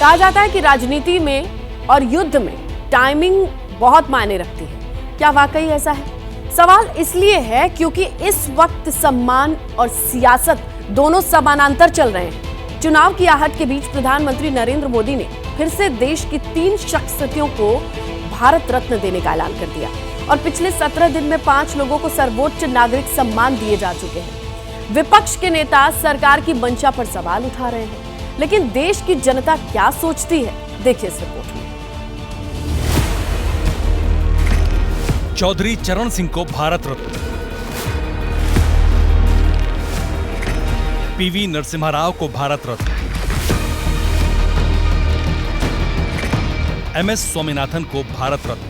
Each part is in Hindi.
कहा जाता है कि राजनीति में और युद्ध में टाइमिंग बहुत मायने रखती है। क्या वाकई ऐसा है? सवाल इसलिए है क्योंकि इस वक्त सम्मान और सियासत दोनों समानांतर चल रहे हैं। चुनाव की आहट के बीच प्रधानमंत्री नरेंद्र मोदी ने फिर से देश की 3 शख्सियतों को भारत रत्न देने का ऐलान कर दिया और पिछले 17 दिन में 5 लोगों को सर्वोच्च नागरिक सम्मान दिए जा चुके हैं। विपक्ष के नेता सरकार की मंशा पर सवाल उठा रहे हैं, लेकिन देश की जनता क्या सोचती है, देखिए इस रिपोर्ट में। चौधरी चरण सिंह को भारत रत्न, पीवी नरसिम्हा राव को भारत रत्न, एमएस स्वामीनाथन को भारत रत्न,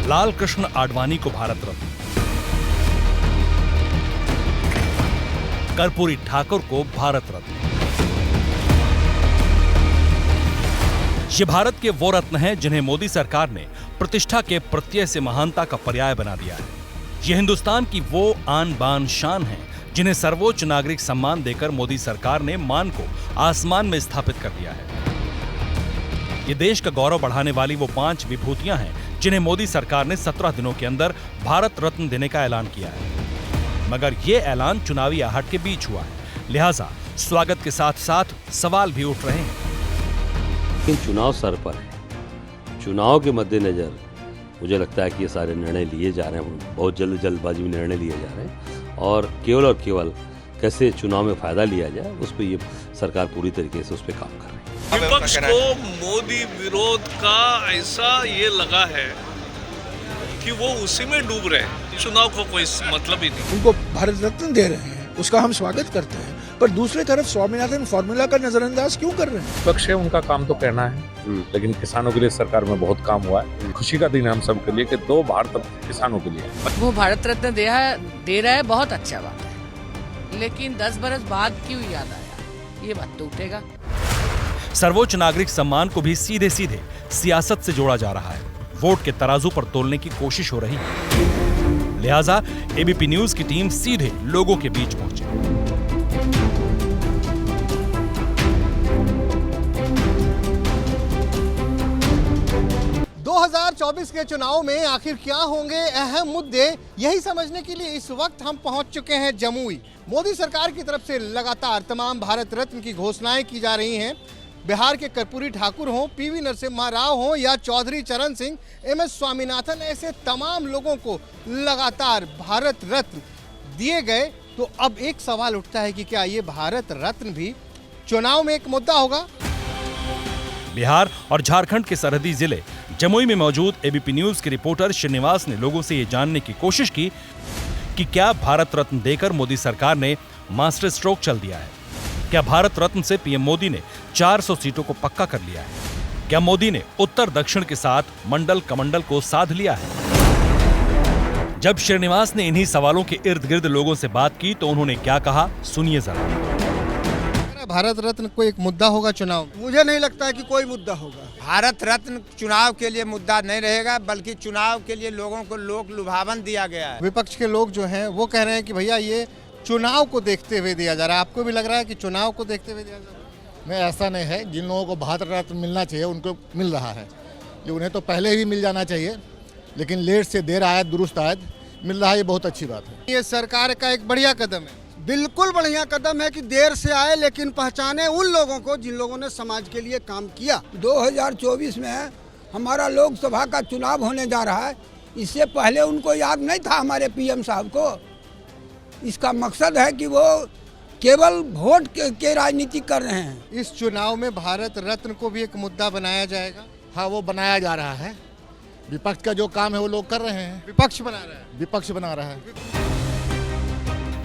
लाल कृष्ण आडवाणी को भारत रत्न, कर्पूरी ठाकुर को भारत रत्न। ये भारत के वो रत्न हैं जिन्हें मोदी सरकार ने प्रतिष्ठा के प्रत्यय से महानता का पर्याय बना दिया है। ये हिंदुस्तान की वो आन बान शान है जिन्हें सर्वोच्च नागरिक सम्मान देकर मोदी सरकार ने मान को आसमान में स्थापित कर दिया है। ये देश का गौरव बढ़ाने वाली वो 5 विभूतियां हैं जिन्हें मोदी सरकार ने 17 दिनों के अंदर भारत रत्न देने का ऐलान किया है। मगर ये ऐलान चुनावी आहट के बीच हुआ है, लिहाजा स्वागत के साथ साथ सवाल भी उठ रहे हैं। चुनाव सर पर है। चुनाव के मद्देनजर मुझे लगता है कि ये सारे निर्णय लिए जा रहे हैं, बहुत जल्दबाजी में निर्णय लिए जा रहे हैं और केवल कैसे चुनाव में फायदा लिया जाए उस पर ये सरकार पूरी तरीके से उस पर काम कर रही है। विपक्ष को मोदी विरोध का ऐसा ये लगा है कि वो उसी में डूब रहे हैं, चुनाव को कोई मतलब ही नहीं। उनको भारत रत्न दे रहे हैं, उसका हम स्वागत करते हैं, पर दूसरी तरफ स्वामीनाथन फॉर्मूला का नजरअंदाज क्यों कर रहे हैं? विपक्ष है, उनका काम तो कहना है, लेकिन किसानों के लिए सरकार में बहुत काम हुआ है। खुशी का दिन है हम सबके लिए कि 2 भारत रत्न किसानों के लिए। वो भारत रत्न दे रहा है, बहुत अच्छा बात है, लेकिन 10 बरस बाद क्यों याद आया, ये बात तो उठेगा। सर्वोच्च नागरिक सम्मान को भी सीधे सीधे सियासत से जोड़ा जा रहा है, वोट के तराजू पर तोलने की कोशिश हो रही है। लिहाजा एबीपी न्यूज की टीम सीधे लोगों के बीच पहुंची। 2024 के चुनाव में आखिर क्या होंगे अहम मुद्दे, यही समझने के लिए इस वक्त हम पहुंच चुके हैं जमुई। मोदी सरकार की तरफ से लगातार तमाम भारत रत्न की घोषणाएं की जा रही हैं। बिहार के कर्पूरी ठाकुर हों, पीवी नरसिम्हा राव हों या चौधरी चरण सिंह, एमएस स्वामीनाथन, ऐसे तमाम लोगों को लगातार भारत रत्न दिए गए। तो अब एक सवाल उठता है कि क्या ये भारत रत्न भी चुनाव में एक मुद्दा होगा? बिहार और झारखंड के सरहदी जिले जमुई में मौजूद एबीपी न्यूज के रिपोर्टर श्रीनिवास ने लोगों से ये जानने की कोशिश की कि क्या भारत रत्न देकर मोदी सरकार ने मास्टर स्ट्रोक चल दिया है। क्या भारत रत्न से पीएम मोदी ने 400 सीटों को पक्का कर लिया है? क्या मोदी ने उत्तर दक्षिण के साथ मंडल कमंडल को साध लिया है? जब श्रीनिवास ने इन्हीं सवालों के इर्द गिर्द लोगों से बात की तो उन्होंने क्या कहा, सुनिए जरा। भारत रत्न कोई एक मुद्दा होगा चुनाव? मुझे नहीं लगता है कि कोई मुद्दा होगा। भारत रत्न चुनाव के लिए मुद्दा नहीं रहेगा, बल्कि चुनाव के लिए लोगों को लोक लुभावन दिया गया है। विपक्ष के लोग जो हैं वो कह रहे हैं कि भैया ये चुनाव को देखते हुए दिया जा रहा है। आपको भी लग रहा है कि चुनाव को देखते हुए दिया जा रहा है? नहीं, ऐसा नहीं है। जिन लोगों को भारत रत्न मिलना चाहिए उनको मिल रहा है। ये उन्हें तो पहले ही मिल जाना चाहिए, लेकिन लेट से देर आयत दुरुस्त आयत मिल रहा है, ये बहुत अच्छी बात है। ये सरकार का एक बढ़िया कदम है। बिल्कुल बढ़िया कदम है कि देर से आए, लेकिन पहचाने उन लोगों को जिन लोगों ने समाज के लिए काम किया। 2024 में हमारा लोकसभा का चुनाव होने जा रहा है। इससे पहले उनको याद नहीं था हमारे पीएम साहब को। इसका मकसद है कि वो केवल वोट के राजनीति कर रहे हैं। इस चुनाव में भारत रत्न को भी एक मुद्दा बनाया जाएगा? हाँ, वो बनाया जा रहा है। विपक्ष का जो काम है वो लोग कर रहे हैं। विपक्ष बना रहा है? विपक्ष बना रहा है।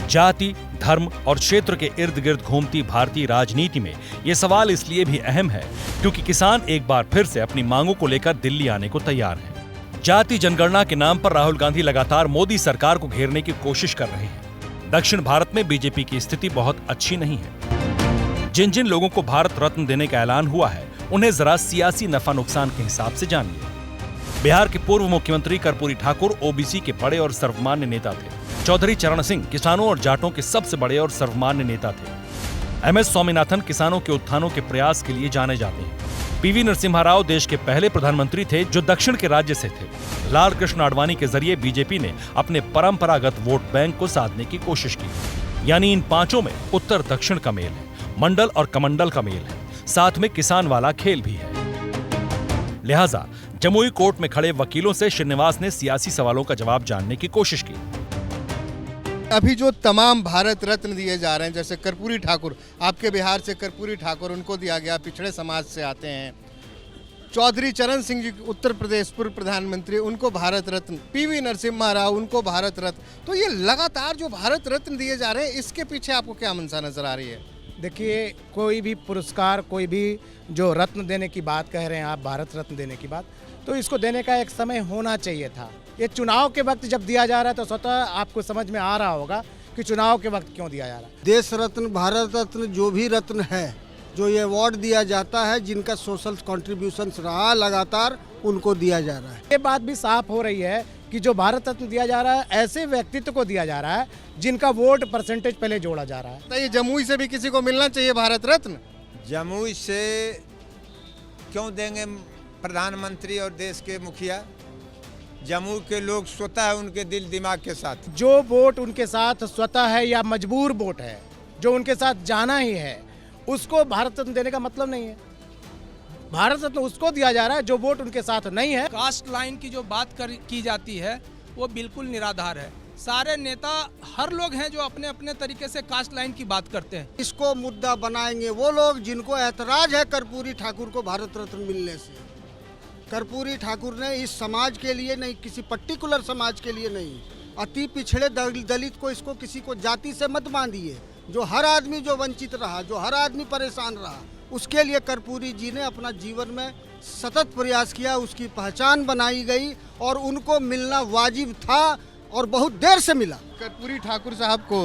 जाति, धर्म और क्षेत्र के इर्द गिर्द घूमती भारतीय राजनीति में ये सवाल इसलिए भी अहम है क्योंकि किसान एक बार फिर से अपनी मांगों को लेकर दिल्ली आने को तैयार हैं। जाति जनगणना के नाम पर राहुल गांधी लगातार मोदी सरकार को घेरने की कोशिश कर रहे हैं। दक्षिण भारत में बीजेपी की स्थिति बहुत अच्छी नहीं है। जिन जिन लोगों को भारत रत्न देने का ऐलान हुआ है उन्हें जरा सियासी नफा नुकसान के हिसाब से जानिए। बिहार के पूर्व मुख्यमंत्री कर्पूरी ठाकुर ओबीसी के बड़े और सर्वमान्य नेता थे। चौधरी चरण सिंह किसानों और जाटों के सबसे बड़े और सर्वमान्य नेता थे। MS स्वामीनाथन किसानों के उत्थानों के प्रयास के लिए जाने जाते हैं। PV नरसिम्हा राव देश के पहले प्रधानमंत्री थे जो दक्षिण के राज्य से थे। लाल कृष्ण आडवाणी के जरिए बीजेपी ने अपने परंपरागत वोट बैंक को साधने की कोशिश की। यानी इन पांचों में उत्तर दक्षिण का मेल है, मंडल और कमंडल का मेल है, साथ में किसान वाला खेल भी है। लिहाजा जमुई कोर्ट में खड़े वकीलों से श्रीनिवास ने सियासी सवालों का जवाब जानने की कोशिश की। अभी जो तमाम भारत रत्न दिए जा रहे हैं, जैसे कर्पूरी ठाकुर, आपके बिहार से कर्पूरी ठाकुर, उनको दिया गया, पिछड़े समाज से आते हैं। चौधरी चरण सिंह जी उत्तर प्रदेश पूर्व प्रधानमंत्री, उनको भारत रत्न। PV नरसिम्हा राव, उनको भारत रत्न। तो ये लगातार जो भारत रत्न दिए जा रहे हैं, इसके पीछे आपको क्या मंशा नजर आ रही है? देखिए, कोई भी पुरस्कार, कोई भी जो रत्न देने की बात कह रहे हैं आप, भारत रत्न देने की बात, तो इसको देने का एक समय होना चाहिए था। ये चुनाव के वक्त जब दिया जा रहा है तो स्वतः आपको समझ में आ रहा होगा कि चुनाव के वक्त क्यों दिया जा रहा है। देश रत्न, भारत रत्न, जो भी रत्न है, जो ये अवार्ड दिया जाता है, जिनका सोशल कॉन्ट्रीब्यूशंस रहा लगातार, उनको दिया जा रहा है। ये बात भी साफ हो रही है कि जो भारत रत्न दिया जा रहा है, ऐसे व्यक्तित्व को दिया जा रहा है जिनका वोट परसेंटेज पहले जोड़ा जा रहा है। तो ये जमुई से भी किसी को मिलना चाहिए भारत रत्न? जमुई से क्यों देंगे प्रधानमंत्री और देश के मुखिया? जम्मू के लोग स्वतः उनके दिल दिमाग के साथ, जो वोट उनके साथ स्वतः है या मजबूर वोट है, जो उनके साथ जाना ही है, उसको भारत रत्न देने का मतलब नहीं है। भारत रत्न उसको दिया जा रहा है जो वोट उनके साथ नहीं है। कास्ट लाइन की जो बात की जाती है वो बिल्कुल निराधार है। सारे नेता, हर लोग हैं जो अपने अपने तरीके से कास्ट लाइन की बात करते हैं। इसको मुद्दा बनाएंगे वो लोग जिनको ऐतराज है कर्पूरी ठाकुर को भारत रत्न मिलने से। कर्पूरी ठाकुर ने इस समाज के लिए नहीं, किसी पर्टिकुलर समाज के लिए नहीं, अति पिछड़े दलित को, इसको किसी को जाति से मत बांधिए। जो हर आदमी जो वंचित रहा, जो हर आदमी परेशान रहा, उसके लिए कर्पूरी जी ने अपना जीवन में सतत प्रयास किया, उसकी पहचान बनाई गई और उनको मिलना वाजिब था और बहुत देर से मिला। कर्पूरी ठाकुर साहब को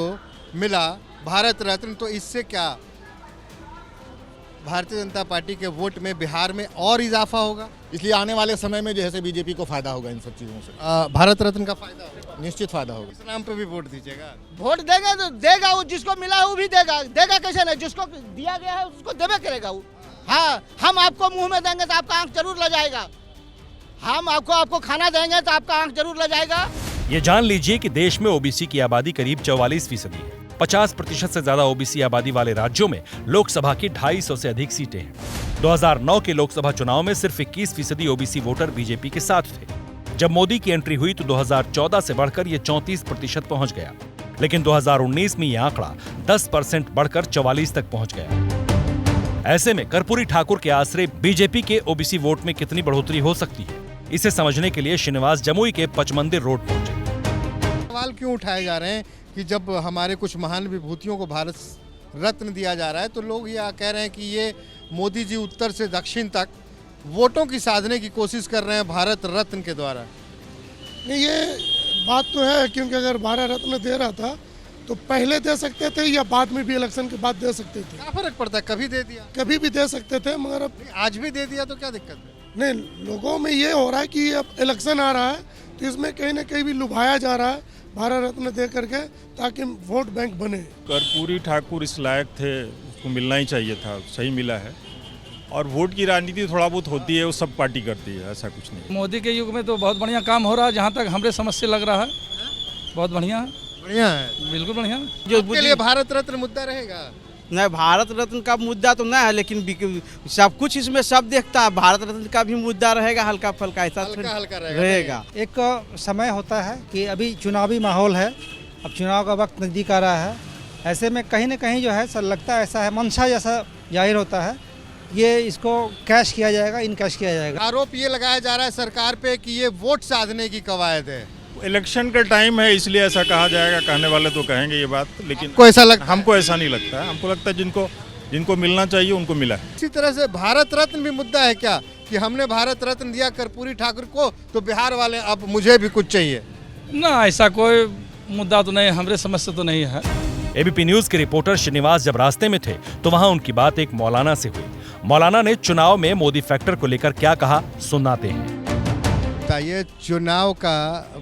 मिला भारत रत्न, तो इससे क्या भारतीय जनता पार्टी के वोट में बिहार में और इजाफा होगा? इसलिए आने वाले समय में जो है बीजेपी को फायदा होगा इन सब चीज़ों से। भारत रत्न का फायदा होगा, निश्चित फायदा होगा। इस नाम पे भी वोट दीजिएगा? वोट देगा तो देगा, वो जिसको मिला है वो भी देगा। देगा कैसे नहीं, जिसको दिया गया है उसको देवे करेगा वो। हाँ, हम आपको मुंह में देंगे तो आपका आंख जरूर ल जाएगा। हम आपको खाना देंगे तो आपका आंख जरूर ल जाएगा। ये जान लीजिए कि देश में ओबीसी की आबादी करीब 44% है। 50% से ज्यादा ओबीसी आबादी वाले राज्यों में लोकसभा की 250 से अधिक सीटें हैं। 2009 के लोकसभा चुनाव में सिर्फ 21% ओबीसी वोटर बीजेपी के साथ थे। जब मोदी की एंट्री हुई तो 2014 से बढ़कर ये 34% पहुंच गया, लेकिन 2019 में ये आंकड़ा 10% बढ़कर 44 तक पहुंच गया। ऐसे में कर्पूरी ठाकुर के आसरे बीजेपी के ओबीसी वोट में कितनी बढ़ोतरी हो सकती है, इसे समझने के लिए श्रीनिवास जमुई के पचमंदिर रोड पहुंचे। सवाल क्यों उठाए जा रहे हैं कि जब हमारे कुछ महान विभूतियों को भारत रत्न दिया जा रहा है तो लोग यह कह रहे हैं कि ये मोदी जी उत्तर से दक्षिण तक वोटों की साधने की कोशिश कर रहे हैं भारत रत्न के द्वारा। नहीं, ये बात तो है, क्योंकि अगर भारत रत्न दे रहा था तो पहले दे सकते थे या बाद में भी इलेक्शन के बाद दे सकते थे। क्या फर्क पड़ता है, कभी दे दिया, कभी भी दे सकते थे, मगर अब आज भी दे दिया तो क्या दिक्कत है? नहीं, लोगों में ये हो रहा है कि अब इलेक्शन आ रहा है तो इसमें कहीं ना कहीं भी लुभाया जा रहा है भारत रत्न दे करके, ताकि वोट बैंक बने। कर्पूरी ठाकुर इस लायक थे, उसको मिलना ही चाहिए था, सही मिला है। और वोट की राजनीति थोड़ा बहुत होती है, वो सब पार्टी करती है, ऐसा कुछ नहीं। मोदी के युग में तो बहुत बढ़िया काम हो रहा है, जहाँ तक हमरे समझ से लग रहा है बहुत बढ़िया है। बढ़िया है, बिल्कुल बढ़िया। जो के लिए भारत रत्न मुद्दा रहेगा? नहीं, भारत रत्न का मुद्दा तो नहीं है, लेकिन सब कुछ इसमें सब देखता है। भारत रत्न का भी मुद्दा रहेगा, हल्का फुल्का ऐसा हल्का रहेगा। एक समय होता है कि अभी चुनावी माहौल है, अब चुनाव का वक्त नज़दीक आ रहा है, ऐसे में कहीं ना कहीं जो है सर लगता है ऐसा है, मंशा जैसा जाहिर होता है, ये इसको कैश किया जाएगा, इनकैश किया जाएगा। आरोप ये लगाया जा रहा है सरकार पे कि ये वोट साधने की कवायद है। इलेक्शन का टाइम है इसलिए ऐसा कहा जाएगा, कहने वाले तो कहेंगे ये बात, लेकिन हमको ऐसा नहीं लगता है। हमको लगता है जिनको मिलना चाहिए उनको मिला है। इसी तरह से भारत रत्न भी मुद्दा है क्या कि हमने भारत रत्न दिया कर्पूरी ठाकुर को तो बिहार वाले अब मुझे भी कुछ चाहिए? ना, ऐसा कोई मुद्दा तो नहीं, हमारे समझ से तो नहीं है। एबीपी न्यूज के रिपोर्टर श्रीनिवास जब रास्ते में थे तो वहां उनकी बात एक मौलाना से हुई। मौलाना ने चुनाव में मोदी फैक्टर को लेकर क्या कहा, सुनाते हैं। ये चुनाव का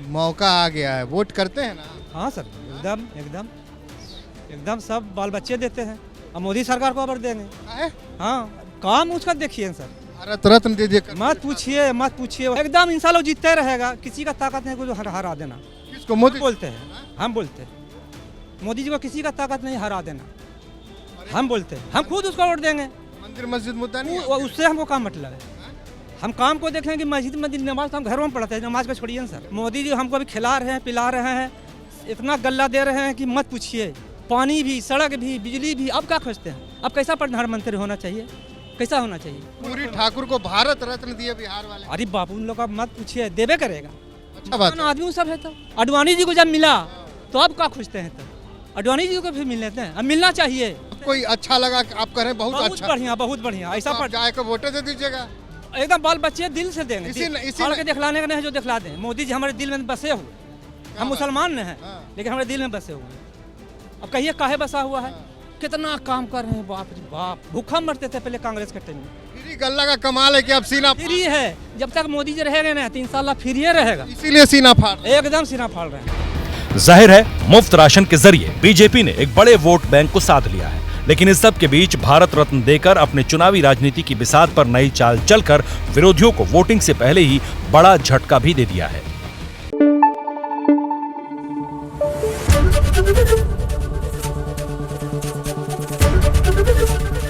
मौका आ गया है, वोट करते हैं ना? हाँ सर, एकदम एकदम एकदम सब बाल बच्चे देते हैं। अब मोदी सरकार को वोट देंगे। हाँ, काम उसका देखिए सर, भारत रत्न दे दे। मत पूछिए एकदम इंसान जीतते रहेगा, किसी का ताकत नहीं को हरा देना। किसको? मोदी बोलते हैं, हम बोलते हैं मोदी जी को किसी का ताकत नहीं हरा देना, हम बोलते हैं, हम खुद उसको वोट देंगे। मंदिर मस्जिद मुद्दा नहीं, उससे हमको काम मतलब है, हम काम को देखेंगे। मस्जिद नमाज तो हम घरों में पढ़ते हैं, नमाज को छोड़िए ना सर। मोदी जी हमको अभी खिला रहे हैं, पिला रहे हैं, इतना गल्ला दे रहे हैं कि मत पूछिए। पानी भी, सड़क भी, बिजली भी। अब क्या खोजते हैं? अब कैसा प्रधानमंत्री होना चाहिए, कैसा होना चाहिए? पूरी ठाकुर को भारत रत्न दिए बिहार वाले। अरे बाबू, उन लोग का मत पूछिए, देवे करेगा। अच्छा बात, आदमी सब है। तो अडवाणी जी को जब मिला तो अब क्या खोजते हैं? तो अडवाणी जी को भी मिल लेते हैं, अब मिलना चाहिए। कोई अच्छा लगा आप कह रहे हैं? बहुत अच्छा, बहुत बढ़िया। ऐसा पर जाए को वोटे दे दीजिएगा। एकदम बाल बच्चे दिल से देंगे, इसी के दिखलाने का नहीं, जो दिखला दें। मोदी जी हमारे दिल में बसे हुए, हम मुसलमान नहीं हैं लेकिन हमारे दिल में बसे हुए हैं। अब कहिए काहे बसा हुआ है? कितना काम कर रहे हैं, बाप रे बाप। भूखा मरते थे पहले कांग्रेस के टाइम में। फ्री गल्ला का कमाल है कि अब सीना फ्री है। जब तक मोदी जी रहेंगे ना 3 साल फ्री रहेगा, इसीलिए सीना फाड़, एकदम सीना फाड़ रहे हैं। जाहिर है मुफ्त राशन के जरिए बीजेपी ने एक बड़े वोट बैंक को साध लिया है, लेकिन इस सब के बीच भारत रत्न देकर अपने चुनावी राजनीति की बिसात पर नई चाल चलकर विरोधियों को वोटिंग से पहले ही बड़ा झटका भी दे दिया है।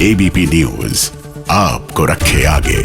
एबीपी न्यूज आपको रखे आगे।